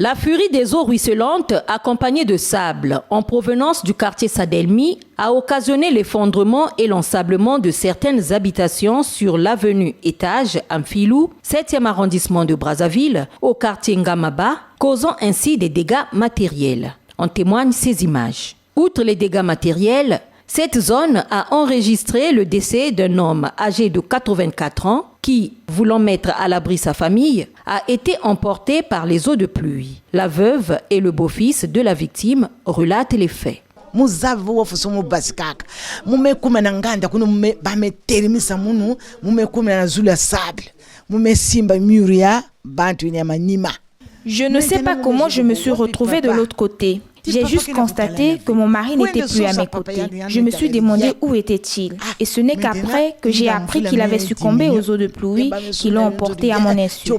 La furie des eaux ruisselantes, accompagnée de sable en provenance du quartier Sadelmi, a occasionné l'effondrement et l'ensablement de certaines habitations sur l'avenue Étage, Amphilou, 7e arrondissement de Brazzaville, au quartier Ngamaba, causant ainsi des dégâts matériels. En témoignent ces images. Outre les dégâts matériels, cette zone a enregistré le décès d'un homme âgé de 84 ans qui, voulant mettre à l'abri sa famille, a été emporté par les eaux de pluie. La veuve et le beau-fils de la victime relatent les faits. Je ne sais pas comment je me suis retrouvée de l'autre côté. J'ai juste constaté que mon mari n'était plus à mes côtés. Je me suis demandé où était-il. Et ce n'est qu'après que j'ai appris qu'il avait succombé aux eaux de pluie qui l'ont emporté à mon insu.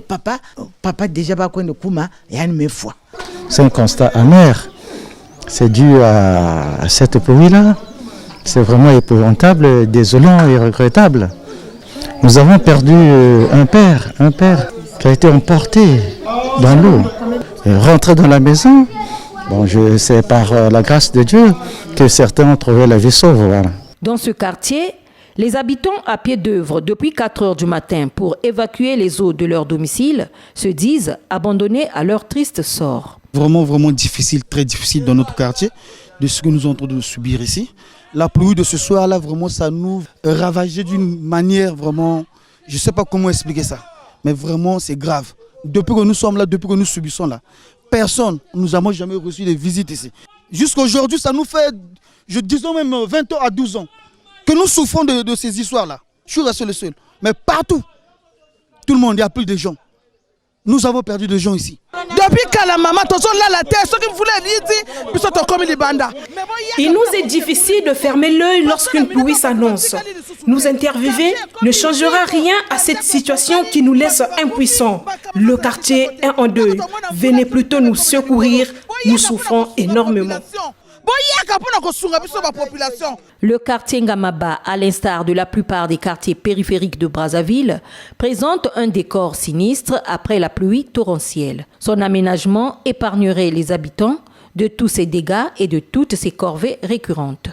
C'est un constat amer. C'est dû à cette pluie-là. C'est vraiment épouvantable, désolant et regrettable. Nous avons perdu un père qui a été emporté dans l'eau, rentré dans la maison. Bon, c'est par la grâce de Dieu que certains ont trouvé la vie sauve. Voilà. Dans ce quartier, les habitants à pied d'œuvre depuis 4 heures du matin pour évacuer les eaux de leur domicile se disent abandonnés à leur triste sort. Vraiment difficile, très difficile dans notre quartier, de ce que nous sommes en train de subir ici. La pluie de ce soir-là, vraiment, ça nous ravageait d'une manière vraiment... Je ne sais pas comment expliquer ça, mais vraiment, c'est grave. Depuis que nous sommes là, depuis que nous subissons là, personne, nous n'avons jamais reçu de visite ici. Jusqu'à aujourd'hui, ça nous fait, je disons même 20 ans à 12 ans, que nous souffrons de ces histoires-là. Je suis resté le seul. Mais partout, tout le monde, il y a plus de gens. Nous avons perdu des gens ici. Il nous est difficile de fermer l'œil lorsqu'une pluie s'annonce. Nous interviewer ne changera rien à cette situation qui nous laisse impuissants. Le quartier est en deuil. Venez plutôt nous secourir. Nous souffrons énormément. Le quartier Ngamaba, à l'instar de la plupart des quartiers périphériques de Brazzaville, présente un décor sinistre après la pluie torrentielle. Son aménagement épargnerait les habitants de tous ces dégâts et de toutes ces corvées récurrentes.